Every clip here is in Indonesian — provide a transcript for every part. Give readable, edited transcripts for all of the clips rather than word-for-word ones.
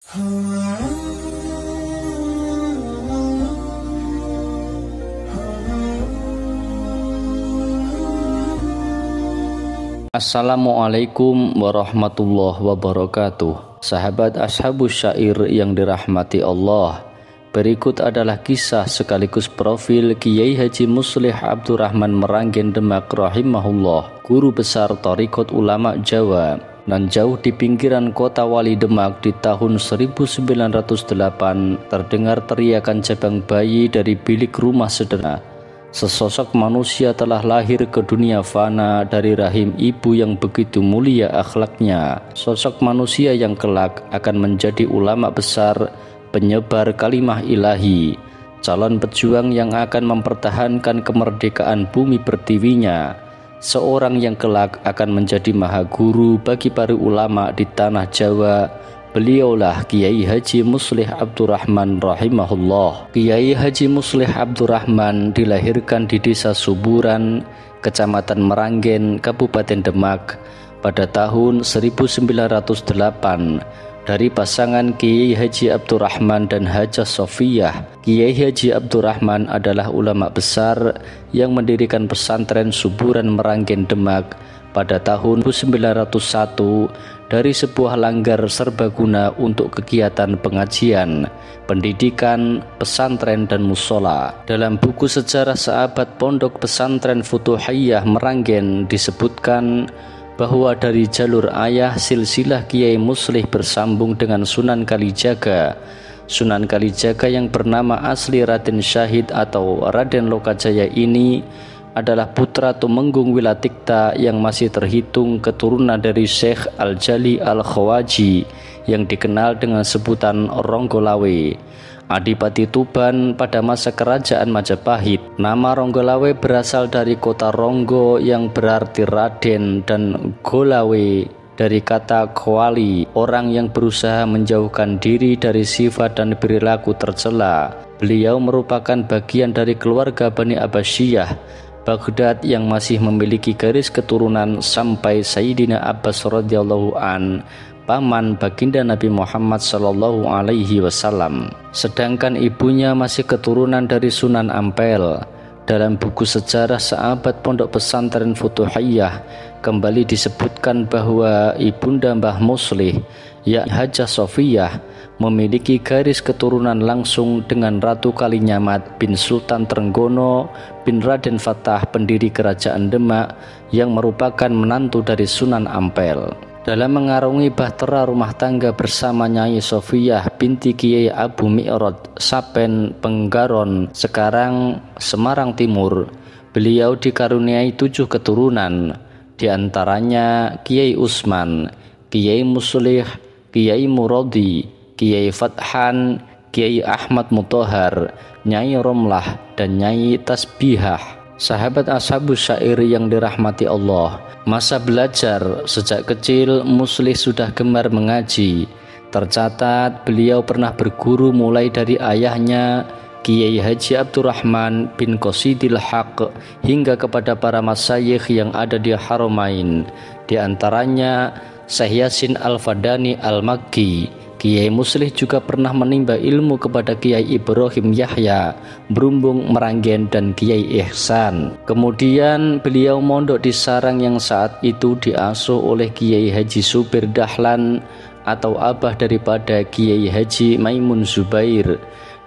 Assalamualaikum warahmatullahi wabarakatuh. Sahabat Ashabus Syair yang dirahmati Allah, berikut adalah kisah sekaligus profil Kiai Haji Muslih Abdurrahman Meranggen Demak rahimahullah, guru besar Thariqat Ulama Jawa, nan jauh di pinggiran kota Wali Demak di tahun 1908 terdengar teriakan jabang bayi dari bilik rumah sederhana. Sesosok manusia telah lahir ke dunia fana dari rahim ibu yang begitu mulia akhlaknya. Sosok manusia yang kelak akan menjadi ulama besar, penyebar kalimah ilahi, calon pejuang yang akan mempertahankan kemerdekaan bumi pertiwinya, seorang yang kelak akan menjadi maha guru bagi para ulama di tanah Jawa. Beliaulah Kiai Haji Muslih Abdurrahman rahimahullah. Kiai Haji Muslih Abdurrahman dilahirkan di Desa Suburan, Kecamatan Meranggen, Kabupaten Demak pada tahun 1908 dari pasangan Kiai Haji Abdurrahman dan Hajah Sofiyah. Kiai Haji Abdurrahman adalah ulama besar yang mendirikan pesantren Suburan Meranggen Demak pada tahun 1901 dari sebuah langgar serbaguna untuk kegiatan pengajian, pendidikan, pesantren dan musola. Dalam buku sejarah sahabat Pondok Pesantren Futuhiyah Meranggen disebutkan bahwa dari jalur ayah silsilah Kiai Muslih bersambung dengan Sunan Kalijaga. Sunan Kalijaga yang bernama asli Raden Syahid atau Raden Lokajaya ini adalah putra Tumenggung Wilatikta yang masih terhitung keturunan dari Syekh Al-Jali Al-Khawaji yang dikenal dengan sebutan Ronggolawe, Adipati Tuban pada masa kerajaan Majapahit. Nama Ronggolawe berasal dari kota Ronggo yang berarti Raden dan Golawe dari kata Khawali, orang yang berusaha menjauhkan diri dari sifat dan perilaku tercela. Beliau merupakan bagian dari keluarga Bani Abbasiyah Baghdad yang masih memiliki garis keturunan sampai Sayyidina Abbas radhiyallahu an, paman baginda Nabi Muhammad sallallahu alaihi wasallam. Sedangkan ibunya masih keturunan dari Sunan Ampel. Dalam buku sejarah sahabat Pondok Pesantren Futuhiyah kembali disebutkan bahwa ibunda Mbah Muslih, yakni Hajah Sofiyah, memiliki garis keturunan langsung dengan Ratu Kalinyamat bin Sultan Trenggono bin Raden Fatah pendiri kerajaan Demak yang merupakan menantu dari Sunan Ampel. Dalam mengarungi bahtera rumah tangga bersama Nyai Sofiyah binti Kiai Abu Mi'rad Sapen Penggaron, sekarang Semarang Timur, beliau dikaruniai 7 keturunan, diantaranya Kiai Usman, Kiai Muslih, Kiai Muradi, Kiai Fathan, Kiai Ahmad Mutahar, Nyai Romlah, dan Nyai Tasbihah. Sahabat Ashabus Syair yang dirahmati Allah, masa belajar sejak kecil Muslih sudah gemar mengaji. Tercatat beliau pernah berguru mulai dari ayahnya Kiai Haji Abdurrahman bin Qasidil Haq hingga kepada para masyayikh yang ada di Haramain, di antaranya Syekh Yasin Al-Fadani Al-Makki. Kiai Muslih juga pernah menimba ilmu kepada Kiai Ibrahim Yahya Brumbung Meranggen dan Kiai Ihsan. Kemudian beliau mondok di sarang yang saat itu diasuh oleh Kiai Haji Subir Dahlan atau abah daripada Kiai Haji Maimun Zubair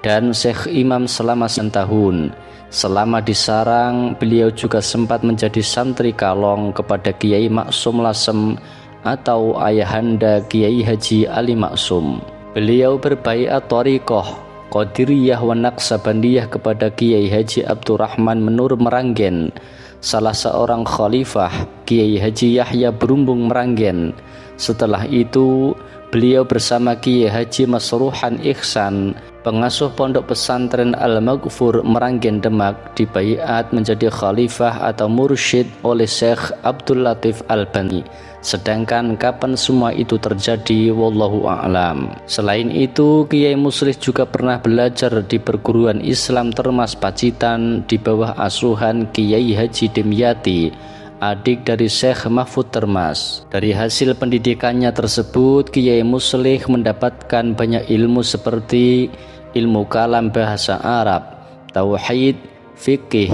dan Syekh Imam selama 9 tahun. Selama di sarang, beliau juga sempat menjadi santri kalong kepada Kiai Maksum Lasem atau ayahanda Kiai Haji Ali Maksum. Beliau berbaiat thariqah Qadiriyah wa Naqsabandiyah kepada Kiai Haji Abdurrahman Menur Meranggen, salah seorang khalifah Kiai Haji Yahya Brumbung Meranggen. Setelah itu beliau bersama Kiai Haji Masruhan Ihsan, pengasuh Pondok Pesantren Al-Maghfur Meranggen Demak, dibaiat menjadi khalifah atau mursyid oleh Syekh Abdul Latif Albani. Sedangkan kapan semua itu terjadi, wallahu a'lam. Selain itu, Kiai Muslih juga pernah belajar di perguruan Islam Termas Pacitan di bawah asuhan Kiai Haji Dimyati adik dari Syekh Mahfud Termas. Dari hasil pendidikannya tersebut, Kiai Muslih mendapatkan banyak ilmu seperti ilmu kalam bahasa Arab, tauhid, fikih,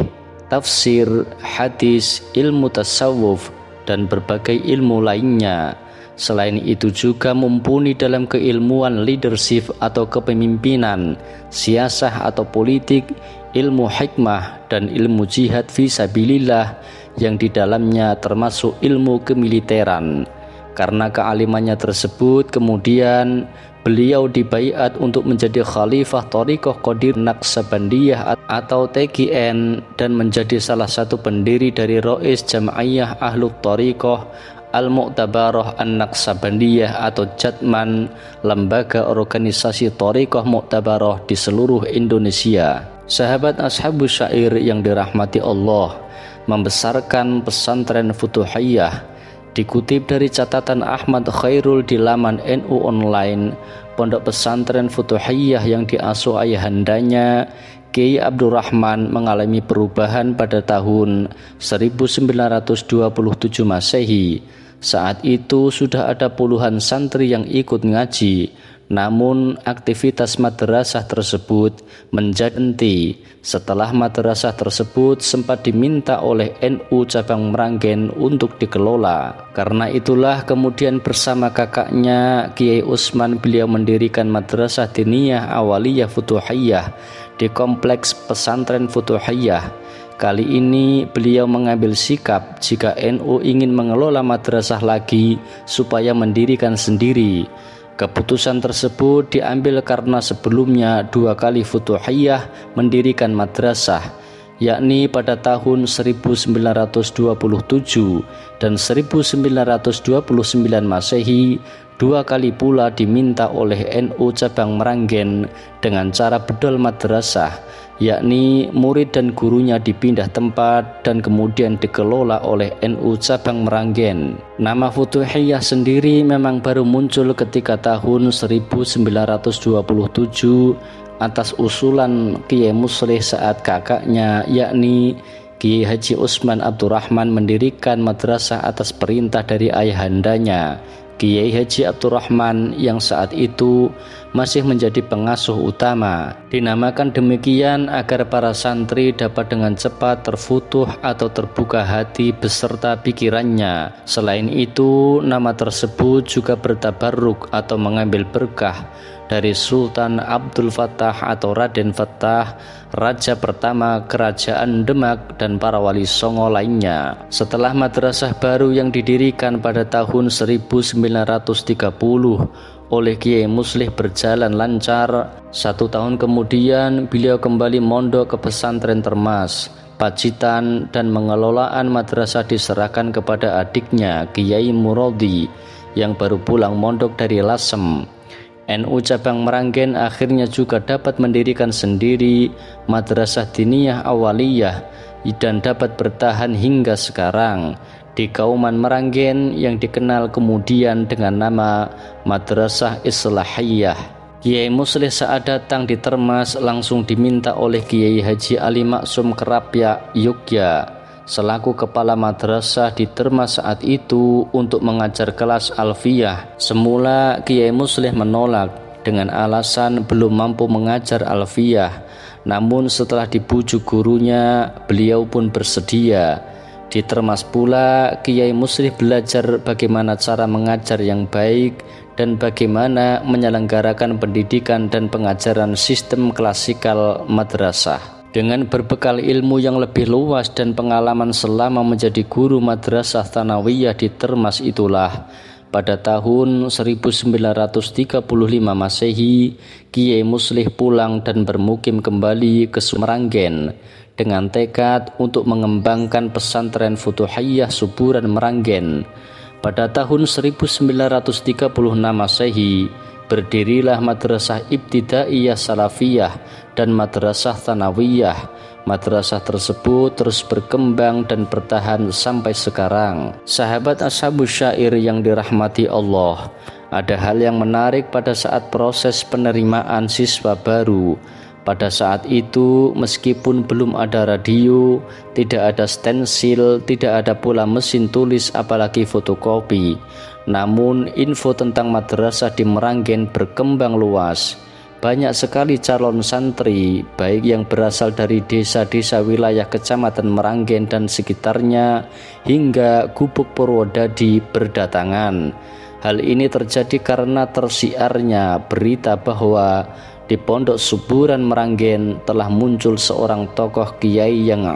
tafsir, hadis, ilmu tasawuf, dan berbagai ilmu lainnya. Selain itu juga mumpuni dalam keilmuan leadership atau kepemimpinan, siasah atau politik, ilmu hikmah, dan ilmu jihad fisabilillah yang di dalamnya termasuk ilmu kemiliteran. Karena kealimannya tersebut, kemudian beliau dibaiat untuk menjadi khalifah Thariqah Qadir Naqsabandiyah atau TQN dan menjadi salah satu pendiri dari Rais Jam'iyah Ahlul Thariqah Al-Mu'tabarah An-Naqsabandiyah atau Jatman, lembaga organisasi Thariqah Mu'tabarah di seluruh Indonesia. Sahabat Ashabus Syair yang dirahmati Allah, membesarkan pesantren Futuhiyah. Dikutip dari catatan Ahmad Khairul di laman NU Online, pondok pesantren Futuhiyah yang diasuh ayahandanya Kiai Abdurrahman mengalami perubahan pada tahun 1927 Masehi. Saat itu sudah ada puluhan santri yang ikut ngaji, namun aktivitas madrasah tersebut menjadi henti setelah madrasah tersebut sempat diminta oleh NU cabang Meranggen untuk dikelola. Karena itulah kemudian bersama kakaknya Kiai Usman beliau mendirikan Madrasah Diniyah Awaliyah Futuhiyah di kompleks pesantren Futuhiyah. Kali ini beliau mengambil sikap jika NU ingin mengelola madrasah lagi supaya mendirikan sendiri. Keputusan tersebut diambil karena sebelumnya 2 kali Futuhiyah mendirikan madrasah, yakni pada tahun 1927 dan 1929 Masehi. 2 kali pula diminta oleh NU cabang Meranggen dengan cara bedol madrasah, yakni murid dan gurunya dipindah tempat dan kemudian dikelola oleh NU cabang Meranggen. Nama Futuhiyah sendiri memang baru muncul ketika tahun 1927 atas usulan Kiai Muslih saat kakaknya, yakni Kiai Haji Usman Abdurrahman, mendirikan madrasah atas perintah dari ayahandanya Kiai Haji Abdurrahman yang saat itu masih menjadi pengasuh utama. Dinamakan demikian agar para santri dapat dengan cepat terfutuh atau terbuka hati beserta pikirannya. Selain itu, nama tersebut juga bertabarruk atau mengambil berkah dari Sultan Abdul Fattah atau Raden Fattah, raja pertama Kerajaan Demak, dan para wali songo lainnya. Setelah madrasah baru yang didirikan pada tahun 1930 oleh Kiai Muslih berjalan lancar, 1 tahun kemudian beliau kembali mondok ke pesantren Termas, Pacitan, dan pengelolaan madrasah diserahkan kepada adiknya Kiai Muradi yang baru pulang mondok dari Lasem. NU cabang Meranggen akhirnya juga dapat mendirikan sendiri Madrasah Diniyah Awaliyah dan dapat bertahan hingga sekarang di Kauman Meranggen yang dikenal kemudian dengan nama Madrasah Islahiyah. Kiai Muslih saat datang di Termas langsung diminta oleh Kiai Haji Ali Maksum Kerapia Yogya selaku kepala madrasah di Termas saat itu untuk mengajar kelas Alfiyah. Semula Kiai Muslih menolak dengan alasan belum mampu mengajar Alfiyah, namun setelah dibujuk gurunya, beliau pun bersedia. Di Termas pula Kiai Muslih belajar bagaimana cara mengajar yang baik dan bagaimana menyelenggarakan pendidikan dan pengajaran sistem klasikal madrasah. Dengan berbekal ilmu yang lebih luas dan pengalaman selama menjadi guru madrasah Tsanawiyah di Termas itulah, pada tahun 1935 Masehi, Kiai Muslih pulang dan bermukim kembali ke Meranggen dengan tekad untuk mengembangkan pesantren Futuhiyah Suburan Meranggen. Pada tahun 1936 Masehi, berdirilah Madrasah Ibtidaiyah Salafiyah dan Madrasah Tsanawiyah. Madrasah tersebut terus berkembang dan bertahan sampai sekarang. Sahabat Ashabus Syair yang dirahmati Allah, ada hal yang menarik pada saat proses penerimaan siswa baru. Pada saat itu, meskipun belum ada radio, tidak ada stensil, tidak ada pula mesin tulis apalagi fotokopi, namun info tentang madrasah di Meranggen berkembang luas. Banyak sekali calon santri, baik yang berasal dari desa-desa wilayah Kecamatan Meranggen dan sekitarnya, hingga Gubuk Purwodadi berdatangan. Hal ini terjadi karena tersiarnya berita bahwa di Pondok Suburan Meranggen telah muncul seorang tokoh kiai yang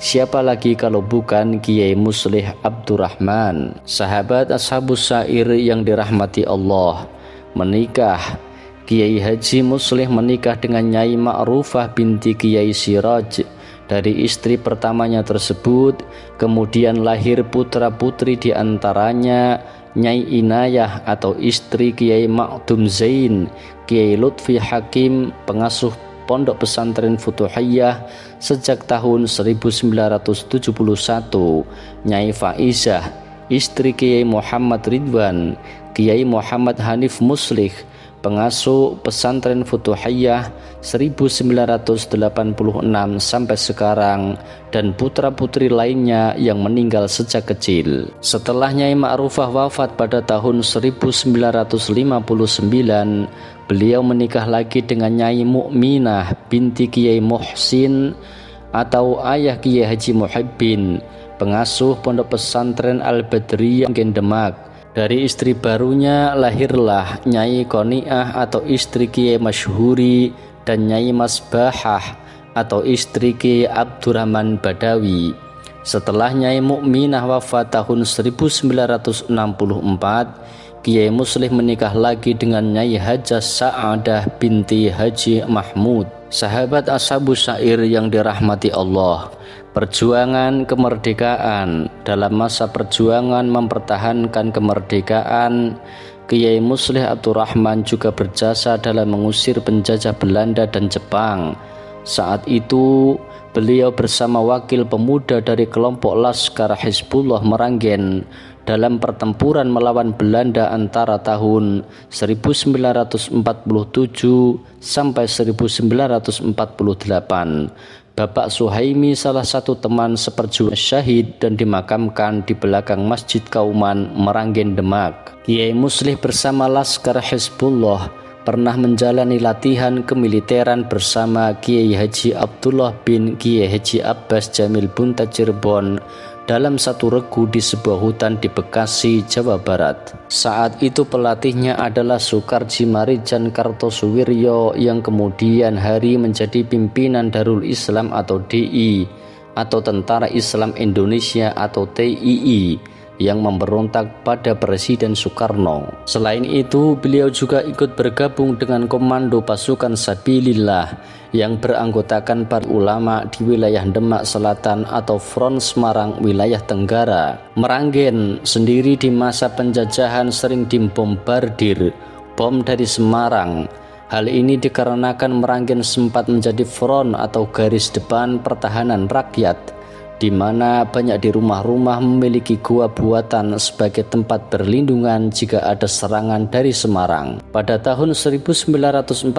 siapa lagi kalau bukan Kiai Muslih Abdurrahman. Sahabat Ashabus Syair yang dirahmati Allah, menikah. Kiai Haji Muslih menikah dengan Nyai Ma'rufah binti Kiai Siraj. Dari istri pertamanya tersebut kemudian lahir putra-putri, di antaranya Nyai Inayah atau istri Kiai Ma'dum Zain, Kiai Lutfi Hakim, pengasuh Pondok Pesantren Futuhiyah sejak tahun 1971, Nyai Faizah, istri Kiai Muhammad Ridwan, Kiai Muhammad Hanif Muslih, pengasuh Pesantren Futuhiyah 1986 sampai sekarang, dan putra-putri lainnya yang meninggal sejak kecil. Setelah Nyai Ma'rufah wafat pada tahun 1959, beliau menikah lagi dengan Nyai Mukminah binti Kiai Muhsin atau ayah Kiai Haji Muhibbin, pengasuh Pondok Pesantren Al-Badriyah Demak. Dari istri barunya lahirlah Nyai Qoniah atau istri Kiai Masyhuri dan Nyai Masbahah atau istri Kiai Abdurrahman Badawi. Setelah Nyai Mukminah wafat tahun 1964, Kiai Muslih menikah lagi dengan Nyai Hajah Sa'adah binti Haji Mahmud. Sahabat Ashabus Syair yang dirahmati Allah, perjuangan kemerdekaan. Dalam masa perjuangan mempertahankan kemerdekaan, Kiai Muslih Abdurrahman juga berjasa dalam mengusir penjajah Belanda dan Jepang. Saat itu beliau bersama wakil pemuda dari kelompok Laskar Hizbullah Meranggen dalam pertempuran melawan Belanda antara tahun 1947 sampai 1948. Bapak Suhaimi, salah satu teman seperjuangan, syahid dan dimakamkan di belakang Masjid Kauman Meranggen Demak. Kiai Muslih bersama Laskar Hizbullah pernah menjalani latihan kemiliteran bersama Kiai Haji Abdullah bin Kiai Haji Abbas Jamil Bunta Cirebon dalam satu regu di sebuah hutan di Bekasi, Jawa Barat. Saat itu pelatihnya adalah Sukarji Marijan Kartosuwiryo yang kemudian hari menjadi pimpinan Darul Islam atau DI atau Tentara Islam Indonesia atau TII yang memberontak pada Presiden Soekarno. Selain itu, beliau juga ikut bergabung dengan Komando Pasukan Sabilillah yang beranggotakan para ulama di wilayah Demak Selatan atau Front Semarang wilayah Tenggara. Meranggen sendiri di masa penjajahan sering dibombardir bom dari Semarang. Hal ini dikarenakan Meranggen sempat menjadi front atau garis depan pertahanan rakyat, di mana banyak di rumah-rumah memiliki gua buatan sebagai tempat berlindungan jika ada serangan dari Semarang. Pada tahun 1947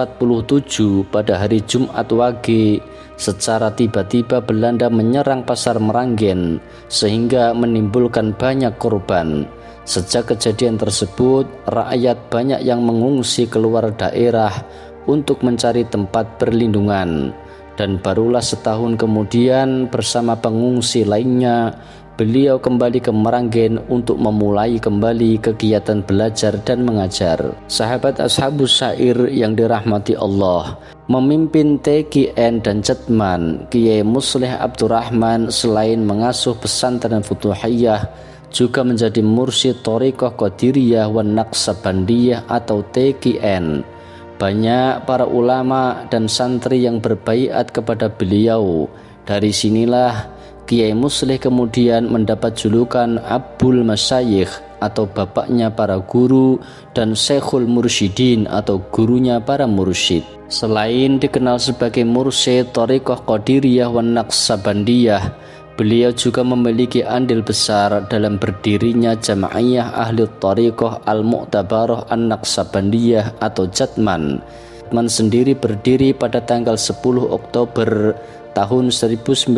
pada hari Jumat Wage, secara tiba-tiba Belanda menyerang pasar Meranggen sehingga menimbulkan banyak korban. Sejak kejadian tersebut, rakyat banyak yang mengungsi keluar daerah untuk mencari tempat perlindungan. Dan barulah setahun kemudian bersama pengungsi lainnya, beliau kembali ke Meranggen untuk memulai kembali kegiatan belajar dan mengajar. Sahabat Ashabus Syair yang dirahmati Allah, memimpin TKN dan Jatman, Kiai Muslih Abdurrahman selain mengasuh pesantren Futuhiyah, juga menjadi mursyid Thariqah Qadiriyah wan Naqsabandiyah atau TKN. Banyak para ulama dan santri yang berbaiat kepada beliau. Dari sinilah Kiai Muslih kemudian mendapat julukan Abul Masyayikh atau bapaknya para guru dan Syekhul Mursyidin atau gurunya para mursyid. Selain dikenal sebagai mursyid Thariqah Qadiriyah wan Naqsabandiyah, beliau juga memiliki andil besar dalam berdirinya Jamaiyah Ahli Thariqah Al-Mu'tabarah An-Naqsabandiyah atau Jatman. Jatman sendiri berdiri pada tanggal 10 Oktober tahun 1957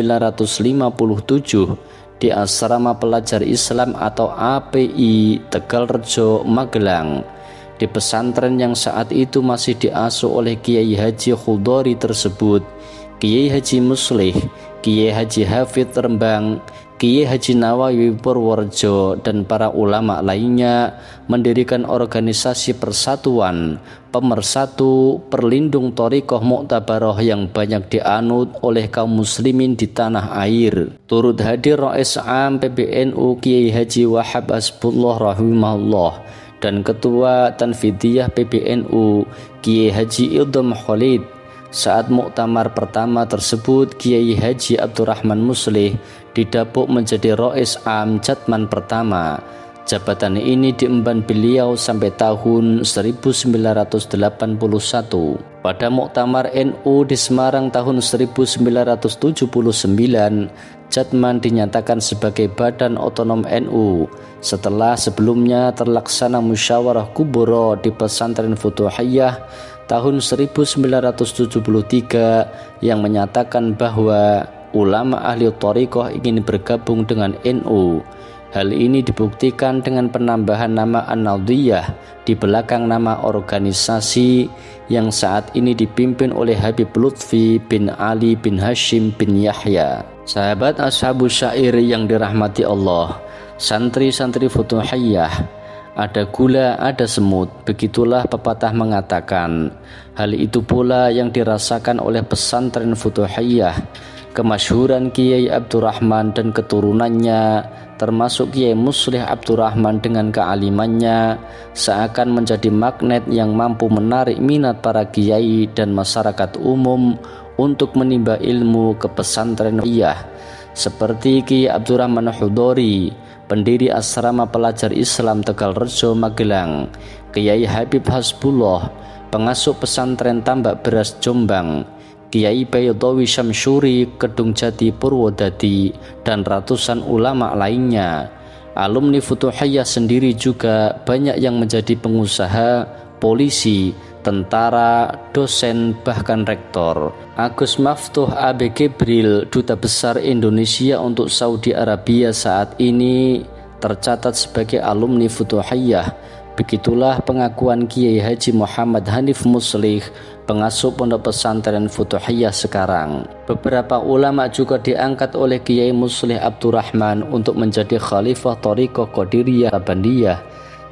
di Asrama Pelajar Islam atau API Tegalrejo, Magelang. Di pesantren yang saat itu masih diasuh oleh Kiai Haji Khudori tersebut, Kiai Haji Muslih, Kiai Haji Hafid Rembang, Kiai Haji Nawawi Purworejo, dan para ulama lainnya mendirikan organisasi persatuan pemersatu perlindung Thariqah Mu'tabaroh yang banyak dianut oleh kaum muslimin di tanah air. Turut hadir Rais Am PBNU Kiai Haji Wahab Hasbullah rahimahullah dan Ketua Tanfidiyah PBNU Kiai Haji Idham Khalid. Saat muktamar pertama tersebut, Kiai Haji Abdurrahman Muslih didapuk menjadi Rais Am Jatman pertama. Jabatan ini diemban beliau sampai tahun 1981. Pada muktamar NU di Semarang tahun 1979, Jatman dinyatakan sebagai badan otonom NU setelah sebelumnya terlaksana musyawarah kubro di pesantren Futuhiyah tahun 1973 yang menyatakan bahwa ulama ahli thariqah ingin bergabung dengan NU. Hal ini dibuktikan dengan penambahan nama An-Nadhiyah di belakang nama organisasi yang saat ini dipimpin oleh Habib Lutfi bin Ali bin Hashim bin Yahya. Sahabat Ashabus Syair yang dirahmati Allah, santri-santri Futuhiyah, ada gula, ada semut, begitulah pepatah mengatakan. Hal itu pula yang dirasakan oleh pesantren Futuhiyah. Kemasyhuran Kiai Abdurrahman dan keturunannya, termasuk Kiai Muslih Abdurrahman dengan kealimannya, seakan menjadi magnet yang mampu menarik minat para kiai dan masyarakat umum untuk menimba ilmu ke pesantren Futuhiyah. Seperti Kiai Abdurrahman Khudori, pendiri Asrama Pelajar Islam Tegalrejo, Magelang, Kiai Habib Hasbullah, pengasuh pesantren Tambak Beras Jombang, Kiai Baydawi Syamsuri Kedung Jati Purwodadi, dan ratusan ulama lainnya. Alumni Futuhiyah sendiri juga banyak yang menjadi pengusaha, polisi, tentara, dosen, bahkan rektor. Agus Maftuh AB Gebril, Duta Besar Indonesia untuk Saudi Arabia saat ini tercatat sebagai alumni Futuhiyah. Begitulah pengakuan Kiai Haji Muhammad Hanif Muslih, pengasuh pondok pesantren Futuhiyah sekarang. Beberapa ulama juga diangkat oleh Kiai Muslih Abdurrahman untuk menjadi khalifah Thariqah Qadiriyah Rabandiyah,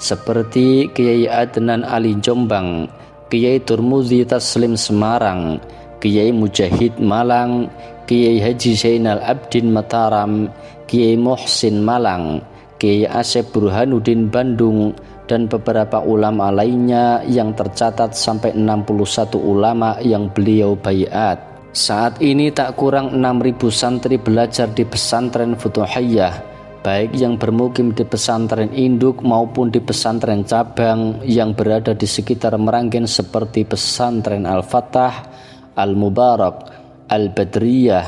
seperti Kiai Adnan Ali Jombang, Kiai Turmuzi Taslim Semarang, Kiai Mujahid Malang, Kiai Haji Zainal Abidin Mataram, Kiai Muhsin Malang, Kiai Asep Burhanuddin Bandung, dan beberapa ulama lainnya yang tercatat sampai 61 ulama yang beliau baiat. Saat ini tak kurang 6.000 santri belajar di pesantren Futuhiyah, baik yang bermukim di pesantren induk maupun di pesantren cabang yang berada di sekitar Meranggen seperti pesantren Al-Fatah, Al-Mubarak, Al-Badriyah,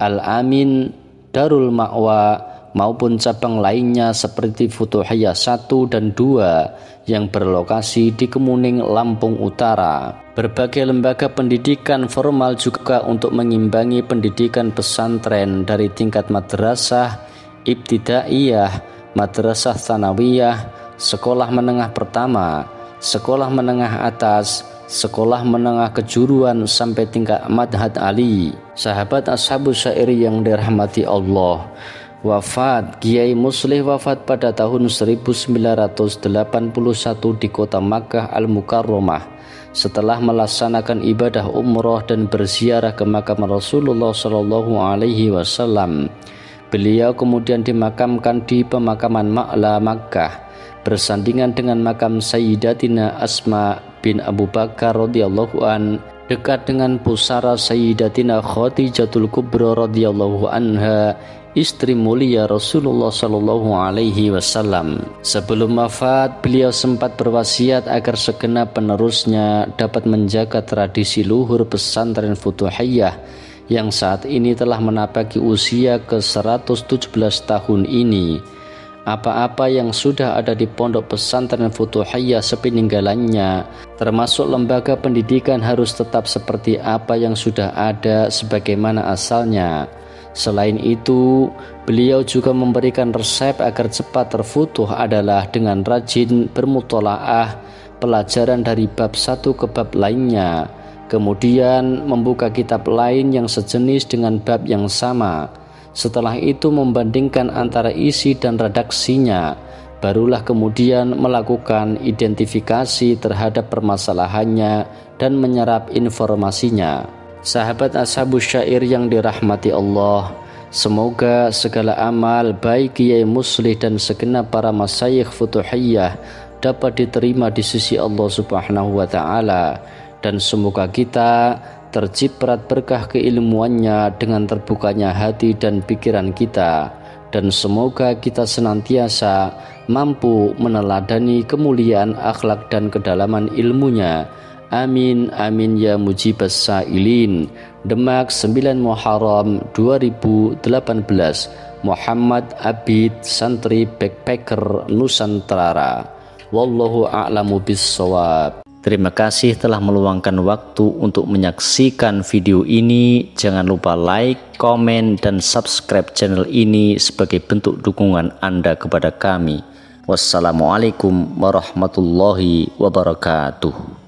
Al-Amin, Darul Ma'wa, maupun cabang lainnya seperti Futuhiyah 1 dan 2 yang berlokasi di Kemuning, Lampung Utara. Berbagai lembaga pendidikan formal juga untuk mengimbangi pendidikan pesantren dari tingkat madrasah, ibtidaiyah, madrasah tsanawiyah, sekolah menengah pertama, sekolah menengah atas, sekolah menengah kejuruan sampai tingkat madhad ali. Sahabat Ashabus Syair yang dirahmati Allah, wafat Kiai Muslih wafat pada tahun 1981 di kota Makkah Al-Mukarramah setelah melaksanakan ibadah umroh dan berziarah ke makam Rasulullah Shallallahu Alaihi Wasallam. Beliau kemudian dimakamkan di pemakaman Ma'la Makkah bersandingan dengan makam Sayyidatina Asma bin Abu Bakar radhiyallahu an, dekat dengan pusara Sayyidatina Khadijatul Kubra radhiyallahu anha, istri mulia Rasulullah Shallallahu Alaihi Wasallam. Sebelum wafat, beliau sempat berwasiat agar segenap penerusnya dapat menjaga tradisi luhur pesantren Futuhiyah yang saat ini telah menapaki usia ke 117 tahun ini. apa-apa yang sudah ada di pondok pesantren Futuhiyah sepeninggalannya, termasuk lembaga pendidikan, harus tetap seperti apa yang sudah ada sebagaimana asalnya. Selain itu, beliau juga memberikan resep agar cepat terfutuh adalah dengan rajin bermutolaah pelajaran dari bab satu ke bab lainnya, kemudian membuka kitab lain yang sejenis dengan bab yang sama. Setelah itu membandingkan antara isi dan redaksinya, barulah kemudian melakukan identifikasi terhadap permasalahannya dan menyerap informasinya. Sahabat Ashabus Syair yang dirahmati Allah, semoga segala amal baik Kiai Muslih dan segenap para masyayikh Futuhiyah dapat diterima di sisi Allah Subhanahu wa Ta'ala, dan semoga kita terciprat berkah keilmuannya dengan terbukanya hati dan pikiran kita, dan semoga kita senantiasa mampu meneladani kemuliaan akhlak dan kedalaman ilmunya. Amin amin ya mujibas sa'ilin. Demak 9 Muharram 2018. Muhammad Abid, santri backpacker Nusantara. Wallahu a'lamu bissawab. Terima kasih telah meluangkan waktu untuk menyaksikan video ini. Jangan lupa like, komen, dan subscribe channel ini sebagai bentuk dukungan Anda kepada kami. Wassalamualaikum warahmatullahi wabarakatuh.